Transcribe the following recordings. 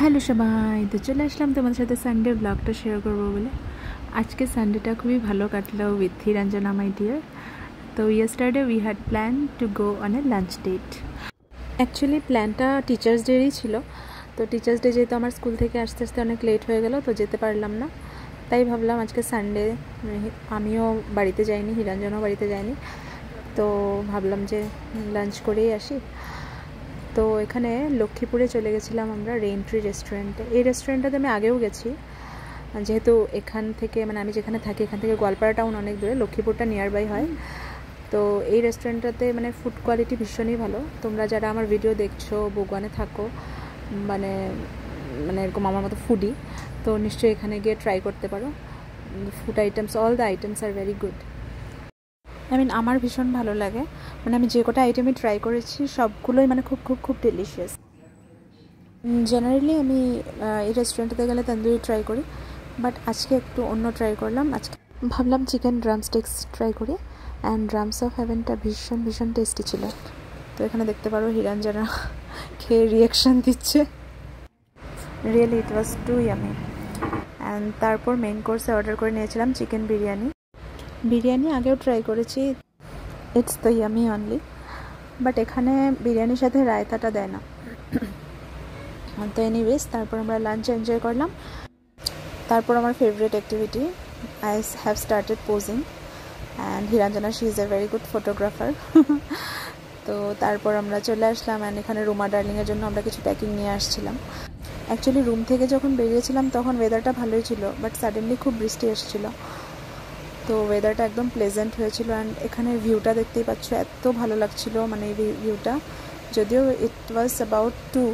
Hello সবাই, তো চলে আসলাম তোমাদের সাথে সানডে ব্লগটা শেয়ার করবো বলে। আজকে সানডেটা খুবই ভালো কাটলো উইথ হিরাঞ্জনা মাই ডিয়ার। তো yesterday we had plan to go on a lunch date. Actually প্ল্যানটা টিচার্স ডেরই ছিল, তো টিচার্স ডে যেহেতু আমার স্কুল থেকে আসতে আসতে অনেক লেট হয়ে গেল, তো যেতে পারলাম না। তাই ভাবলাম আজকে সানডে, আমিও বাড়িতে যাইনি, হিরাঞ্জনাও বাড়িতে যায়নি, তো ভাবলাম যে লাঞ্চ করেই আসি। তো এখানে লক্ষ্মীপুরে চলে গেছিলাম আমরা রেইনট্রি রেস্টুরেন্টে। এই রেস্টুরেন্টটাতে আমি আগেও গেছি, যেহেতু এখান থেকে মানে আমি যেখানে থাকি এখান থেকে গোয়ালপাড়া টাউন অনেক দূরে, লক্ষ্মীপুরটা নিয়ার বাই হয়। তো এই রেস্টুরেন্টটাতে মানে ফুড কোয়ালিটি ভীষণই ভালো। তোমরা যারা আমার ভিডিও দেখছো, বগুয়ানে থাকো, মানে মানে এরকম আমার মতো ফুডি, তো নিশ্চয়ই এখানে গিয়ে ট্রাই করতে পারো। Food items, all the items are very good. আমার ভীষণ ভালো লাগে, মানে আমি যে কটা আইটেমই ট্রাই করেছি সবগুলোই মানে খুব খুব খুব ডেলিশিয়াস। জেনারেলি আমি এই রেস্টুরেন্টটাতে গেলে তন্দুরি ট্রাই করি, বাট আজকে একটু অন্য ট্রাই করলাম। আজকে ভাবলাম চিকেন ড্রামস্টিক্স ট্রাই করি, অ্যান্ড ড্রামস অফ হেভেনটা ভীষণ ভীষণ টেস্টি ছিল। তো এখানে দেখতে পারো হিরাঞ্জনা খেয়ে রিয়াকশান দিচ্ছে। Really it was too yummy. And তারপর মেইন কোর্সে অর্ডার করে নিয়েছিলাম চিকেন বিরিয়ানি। বিরিয়ানি আগেও ট্রাই করেছি, it's the yummy only, but এখানে বিরিয়ানির সাথে রায়তাটা দেয় না। তো এনিওয়েজ তারপর আমরা লাঞ্চ এনজয় করলাম। তারপর আমার favourite activity, I have started posing, and Hiranjana she is a very good photographer. তো তারপর আমরা চলে আসলাম, অ্যান্ড এখানে রুমা ডার্লিংয়ের জন্য আমরা কিছু প্যাকিং নিয়ে আসছিলাম। অ্যাকচুয়ালি রুম থেকে যখন বেরিয়েছিলাম তখন ওয়েদারটা ভালোই ছিল, বাট সাডেনলি খুব বৃষ্টি এসেছিলো, তো ওয়েদারটা একদম প্লেজেন্ট হয়েছিল। অ্যান্ড এখানে ভিউটা দেখতেই পাচ্ছ, এত ভালো লাগছিলো মানে এই ভিউটা। যদিও ইট ওয়াজ অ্যাবাউট 2,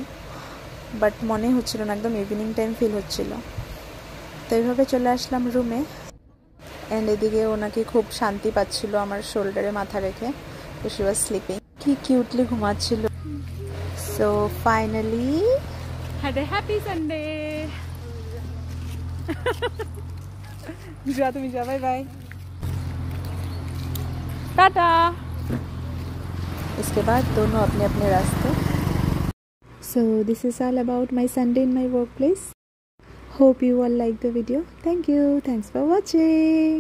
বাট মনে হচ্ছিল না, একদম ইভিনিং টাইম ফিল হচ্ছিল। তো এইভাবে চলে আসলাম রুমে, অ্যান্ড এদিকে ওনাকে খুব শান্তি পাচ্ছিল আমার শোল্ডারে মাথা রেখে, তো শি ওয়াজ স্লিপিং, কি কিউটলি ঘুমাচ্ছিল। So finally had a happy Sunday. যা তুমি যা, বাই বাই, टाटा। इसके बाद दोनों अपने अपने रास्ते। So this is all about my Sunday in my workplace. Hope you all like the video. Thank you. Thanks for watching.